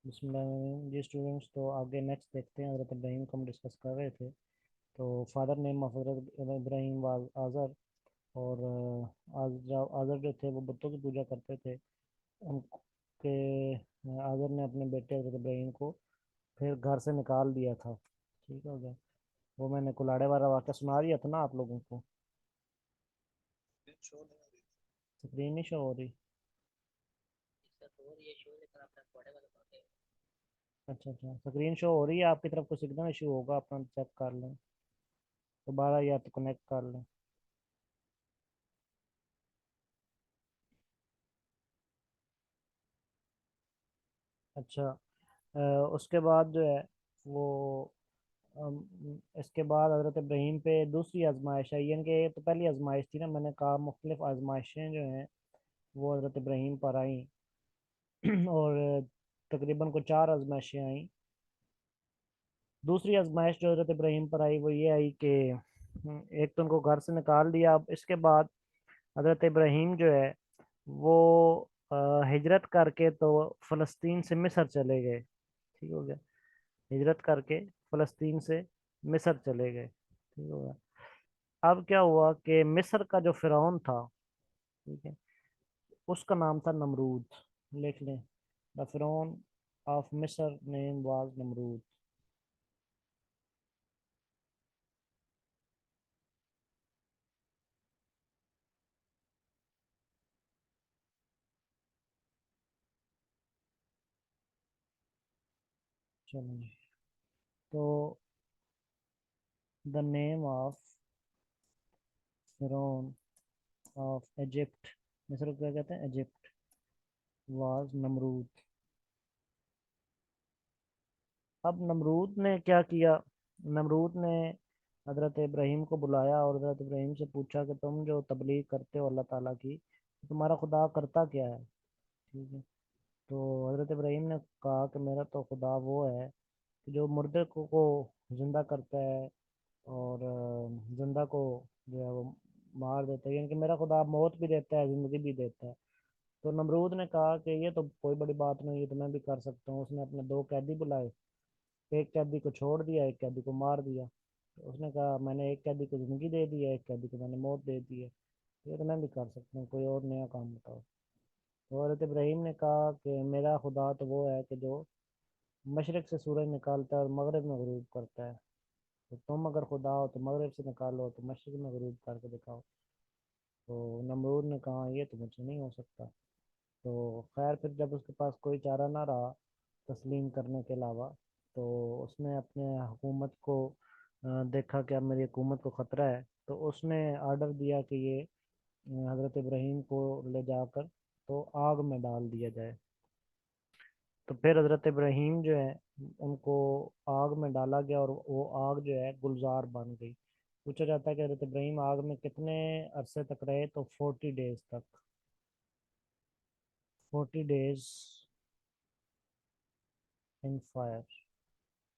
बिस्मिल्लाह जी students, तो आगे next देखते हैं। हज़रत इब्राहीम को हम डिस्कस कर रहे थे। तो फादर नेम ऑफ हज़रत इब्राहीम वाज आज़र। और आज़र जो थे वो बुतों की पूजा करते थे। उनके आज़र ने अपने बेटे हज़रत इब्राहीम को फिर घर से निकाल दिया था। ठीक हो गया। वो मैंने कुलाड़े वाला वाक़या सुना दिया था ना आप लोगों को। स्क्रीन नहीं शो हो रही। अच्छा अच्छा, स्क्रीन शो हो रही है। आपकी तरफ कोई सिग्नल इशू होगा, अपना चेक कर लें दोबारा या तो कनेक्ट कर लें। अच्छा। अ, उसके बाद जो है वो इसके बाद हज़रत इब्राहीम पे दूसरी आजमाइश आई। यानी कि ये तो पहली आजमाइश थी ना, मैंने कहा मुख्तलिफ आजमाइशें जो हैं वो हज़रत इब्राहीम पर आई। और तकरीबन को चार आजमाइशें आई। दूसरी आजमाइश जो हज़रत इब्राहीम पर आई वो ये आई कि एक तो उनको घर से निकाल दिया। अब इसके बाद हज़रत इब्राहीम जो है वो हिजरत करके तो फ़लस्तीन से मिस्र चले गए। ठीक हो गया। हिजरत करके फ़लस्तीन से मिस्र चले गए। ठीक हो गया। अब क्या हुआ कि मिस्र का जो फिरौन था, ठीक है, उसका नाम था नमरूद। लिख लें, द फिरौन ऑफ मिस्र नेम वाज नमरूद। चलो जी। तो द नेम ऑफ फिरौन ऑफ इजिप्ट, मिस्र को क्या कहते हैं, इजिप्ट, वाज नमरूद। अब नमरूद ने क्या किया। नमरूद ने हज़रत इब्राहीम को बुलाया और हज़रत इब्राहीम से पूछा कि तुम जो तबलीग करते हो अल्लाह ताला की, तुम्हारा खुदा करता क्या है। ठीक है। तो हज़रत इब्राहीम ने कहा कि मेरा तो खुदा वो है कि जो मुर्दे को जिंदा करता है और जिंदा को जो है वो मार देता है। यानी कि मेरा खुदा मौत भी देता है, जिंदगी भी देता है। तो नमरूद ने कहा कि ये तो कोई बड़ी बात नहीं, ये तो मैं भी कर सकता हूँ। उसने अपने दो कैदी बुलाए, एक कैदी को छोड़ दिया, एक कैदी को मार दिया। तो उसने कहा मैंने एक कैदी को जिंदगी दे दी है, एक कैदी को मैंने मौत दे दी है, ये तो मैं भी कर सकता हूँ, कोई और नया काम बताओ। तो हज़रत इब्राहीम ने कहा कि मेरा खुदा तो वो है कि जो मशरक़ से सूरज निकालता है और मगरब में गरूब करता है। तो तुम अगर खुदा हो तो मगरब से निकालो, तो मशरक़ में गरूब करके दिखाओ। तो नमरूद ने कहा ये तो मुझसे नहीं हो सकता। तो खैर फिर जब उसके पास कोई चारा ना रहा तस्लीम करने के अलावा, तो उसने अपने हुकूमत को देखा कि अब मेरी हुकूमत को ख़तरा है। तो उसने आर्डर दिया कि ये हज़रत इब्राहीम को ले जाकर तो आग में डाल दिया जाए। तो फिर हज़रत इब्राहीम जो है उनको आग में डाला गया और वो आग जो है गुलजार बन गई। पूछा जाता है कि हज़रत इब्राहीम आग में कितने अरसे तक रहे, तो 40 डेज तक। 40 डेज इन फायर।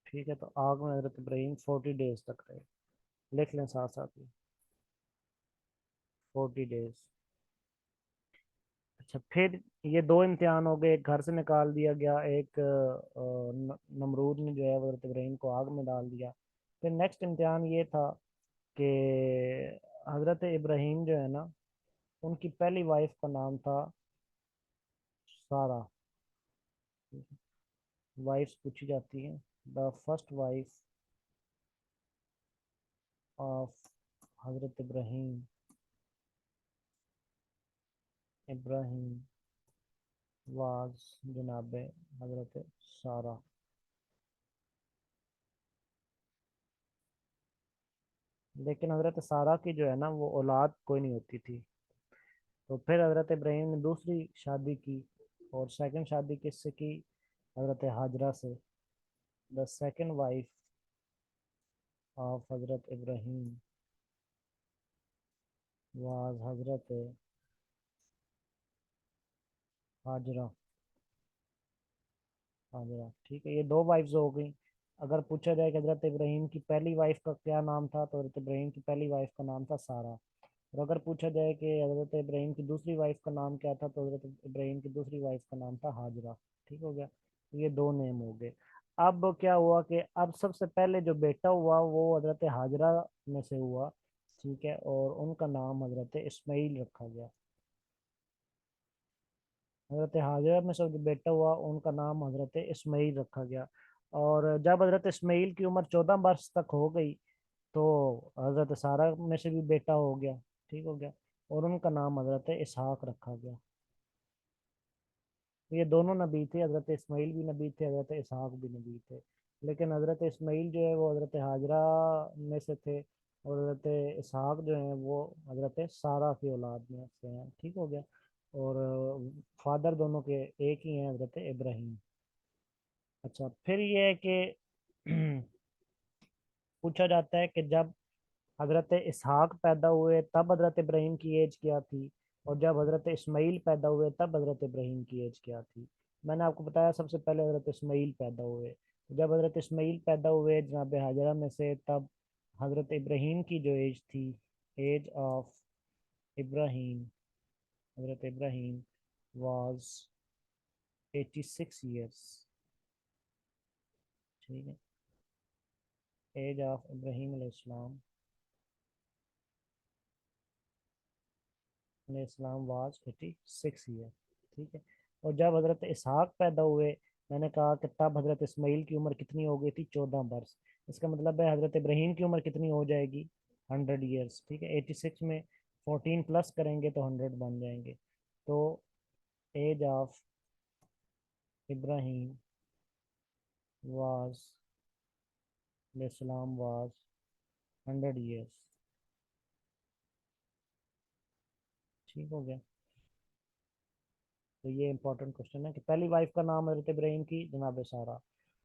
ठीक है। तो आग में हज़रत इब्राहीम 40 डेज तक रहे। लिख लें साथ साथ ही, 40 डेज। अच्छा, फिर ये दो इम्तिहान हो गए, एक घर से निकाल दिया गया, एक नमरूद ने जो है वो हज़रत इब्राहीम को आग में डाल दिया। फिर नेक्स्ट इम्तिहान ये था कि हज़रत इब्राहीम जो है ना, उनकी पहली वाइफ का नाम था सारा। वाइफ्स पूछी जाती हैं। द फर्स्ट वाइफ ऑफ हज़रत इब्राहीम, इब्राहीम वाज जनाब हज़रत सारा। लेकिन हज़रत सारा की जो है ना वो औलाद कोई नहीं होती थी। तो फिर हज़रत इब्राहीम ने दूसरी शादी की। और सेकंड शादी किससे की, हज़रत हाजरा से। द सेकंड वाइफ ऑफ हज़रत इब्राहीम वाज हज़रत हाजरा। हाजरा। ठीक है, ये दो वाइफ्स हो गई। अगर पूछा जाए कि हज़रत इब्राहीम की पहली वाइफ का क्या नाम था, तो हज़रत इब्राहीम की पहली वाइफ का नाम था सारा। और अगर पूछा जाए कि हज़रत इब्राहीम की दूसरी वाइफ का नाम क्या था, तो हज़रत इब्राहीम की दूसरी वाइफ का नाम था हाजरा। ठीक हो गया। ये दो नेम हो गए। अब क्या हुआ कि अब सबसे पहले जो बेटा हुआ वो हजरत हाजरा में से हुआ, ठीक है, और उनका नाम हजरत इस्माइल रखा गया। हजरत हाजरा में से जो बेटा हुआ उनका नाम हजरत इस्माइल रखा गया। और जब हजरत इस्माइल की उम्र 14 वर्ष तक हो गई तो हजरत सारा में से भी बेटा हो गया, ठीक हो गया, और उनका नाम हजरत इसहाक रखा गया। तो ये दोनों नबी थे, हजरत इस्माइल भी नबी थे, हजरत इसहाक भी नबी थे। लेकिन हजरत इस्माइल जो है वो हजरत हाजरा में से थे, और हजरत इसहाक जो है वो हजरत सारा की औलाद में से हैं, ठीक हो गया। और फादर दोनों के एक ही हैं, हजरत इब्राहिम। अच्छा, फिर ये है कि पूछा जाता है कि जब हजरत इसहाक पैदा हुए तब हजरत इब्राहिम की एज क्या थी, और जब हजरत इस्माइल पैदा हुए तब हजरत इब्राहिम की एज क्या थी। मैंने आपको बताया सबसे पहले हजरत इस्माइल पैदा हुए। जब हजरत इस्माइल पैदा हुए जनाब हाजरा में से, तब हजरत इब्राहिम की जो एज थी, as of Ibrahim, Hazrat Ibrahim was 86 years, ठीक है। एज ऑफ इब्राहिम अलैहिस्सलाम इस्लाम वाज 86 ईयर, ठीक है। और जब हजरत इसहाक पैदा हुए, मैंने कहा कि तब हजरत इस्माइल की उम्र कितनी हो गई थी, 14 वर्ष। इसका मतलब है हजरत इब्राहिम की उम्र कितनी हो जाएगी, 100 ईयर्स, ठीक है। 86 में 14 प्लस करेंगे तो 100 बन जाएंगे। तो age of Ibrahim was Islam was 100 years, ठीक हो गया। तो ये इंपॉर्टेंट क्वेश्चन है कि पहली वाइफ का नाम हजरत इब्राहिम की जनाब सारा,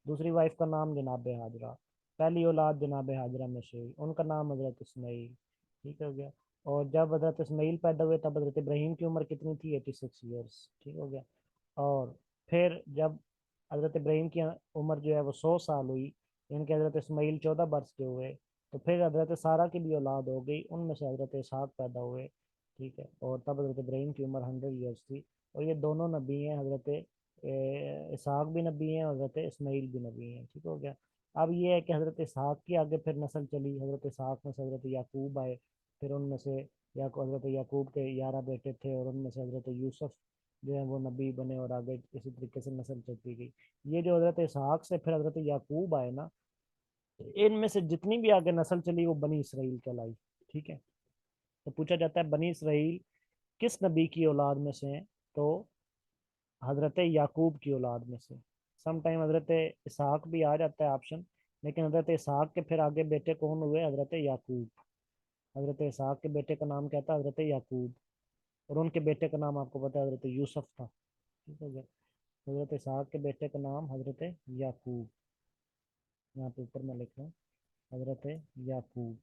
दूसरी वाइफ का नाम जनाब हाजरा, पहली औलाद जनाब हाजरा में से हुई, उनका नाम हजरत इस्माइल, ठीक हो गया। और जब हजरत इस्माइल पैदा हुए तब हजरत इब्राहिम की उम्र कितनी थी, 86 ईयर्स, ठीक हो गया। और फिर जब हजरत इब्राहिम की उम्र जो है वो 100 साल हुई, यानी कि हजरत इस्माइल 14 वर्ष के हुए, तो फिर हजरत सारा की भी औलाद हो गई, उनमें से हजरत इसहाक पैदा हुए, ठीक है। और तब हजरत इब्राहिम की उम्र 100 ईयर्स थी। और ये दोनों नबी हैं, हजरत इसहाक भी नबी हैं, हजरत इस्माइल भी नबी हैं, ठीक हो गया। अब ये है कि हजरत इसहाक की आगे फिर नस्ल चली, हजरत इसहाक में से हजरत याकूब आए, फिर उनमें से हजरत याकूब के 11 बेटे थे, और उनमें से हजरत यूसुफ जो है वो नबी बने, और आगे इसी तरीके से नस्ल चलती गई। ये जो हजरत इसहाक से फिर हजरत याकूब आए ना, इनमें से जितनी भी आगे नस्ल चली वो बनी इसराइल कहलाई, ठीक है। तो पूछा जाता है बनी इसराइल किस नबी की औलाद में से हैं, तो हजरत याकूब की औलाद में से। सम टाइम हजरत इसहाक भी आ जाता है ऑप्शन, लेकिन हजरत इसहाक के फिर आगे बेटे कौन हुए, हजरत याकूब। हजरत इसहाक के बेटे का नाम क्या था, हजरत याकूब। और उनके बेटे का नाम आपको पता है हजरत यूसुफ था, ठीक है। हजरत इसहाक के बेटे का नाम हजरत याकूब, यहाँ पे ऊपर मैं लिख रहा हूँ, हजरत याकूब।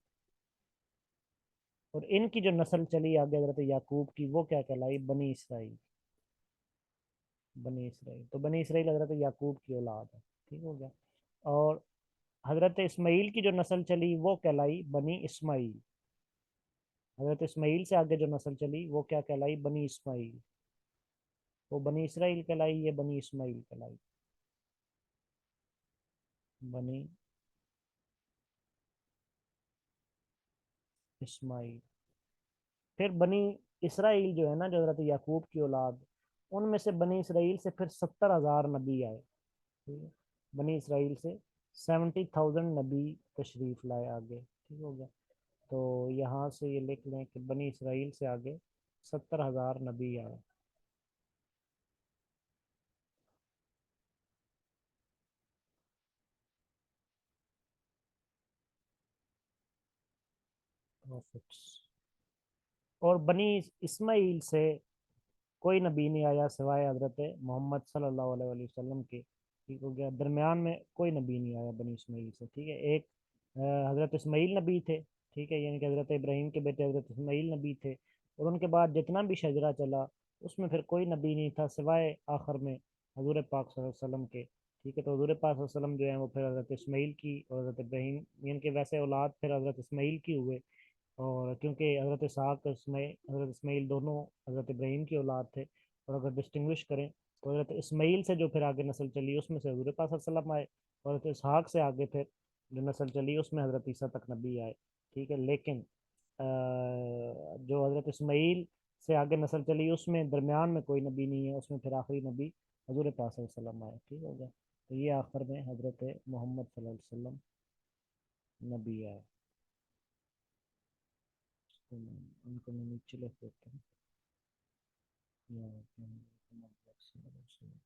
और इनकी जो नस्ल चली आगे हजरत याकूब की, वो क्या कहलाई, बनी इसराइल। बनी इसराइल, तो बनी इसराइल हजरत याकूब की औलाद है, ठीक हो गया। और हजरत इस्माइल की जो नस्ल चली वो कहलाई बनी इस्माइल। हजरत इस्माइल से आगे जो नस्ल चली वो क्या कहलाई, बनी इस्माइल। वो बनी इसराइल कहलाई, ये बनी इस्माइल कहलाई, बनी इस्माइल। फिर बनी इसराइल जो है ना, जो हजरत याकूब की औलाद, उनमें से बनी इसराइल से फिर 70,000 नबी आए, ठीक है। बनी इसराइल से 70,000 नबी तशरीफ लाए आगे, ठीक हो गया। तो यहाँ से ये लिख लें कि बनी इसराइल से आगे 70,000 नबी आए, प्रॉफिट्स। और बनी इस्माइल से कोई नबी नहीं आया सिवाय हजरत मोहम्मद सल्लल्लाहु अलैहि वसल्लम के, ठीक हो गया। दरमियान में कोई नबी नहीं आया बनी इस्माइल से, ठीक है। एक हजरत इस्माइल नबी थे, ठीक है, यानी कि हजरत इब्राहिम के बेटे हजरत इस्माइल नबी थे। और उनके बाद जितना भी शजरा चला उसमें फिर कोई नबी नहीं था सिवाय आखिर में हजूर पाक सल्लल्लाहु अलैहि वसल्लम के, ठीक है। तो हजूर पाक सल्लल्लाहु अलैहि वसल्लम जो है वो फिर हजरत इस्माइल की और हजरत इब्राहिम यानी कि वैसे औलाद फिर हजरत इस्माइल की हुए। और क्योंकि हज़रत इसहाक इसमाइल हज़रत इस्माइल दोनों हज़रत इब्राहीम की औलाद थे, और अगर डिस्टिंग्विश करें तो हजरत इस्माइल से जो फिर आगे नस्ल चली उसमें से हजूर पाक सल्लल्लाहु अलैहि वसल्लम आए, और हजरत इसहाक से आगे फिर जो नस्ल चली उसमें हजरत ईसा तक नबी आए। ठीक है, लेकिन जो हजरत इस्माइल से आगे नस्ल चली उसमें दरमियान में कोई नबी नहीं है, उसमें फिर आखिरी नबी हजूर पाक सल्लल्लाहु अलैहि वसल्लम आए। ठीक हो गया, तो ये आखिर में हजरत मोहम्मद सल्लल्लाहु अलैहि वसल्लम नबी आए। तो उनको मैं नीचे लिख देता हूँ। या मोहम्मद सल्लल्लाहु अलैहि वसल्लम।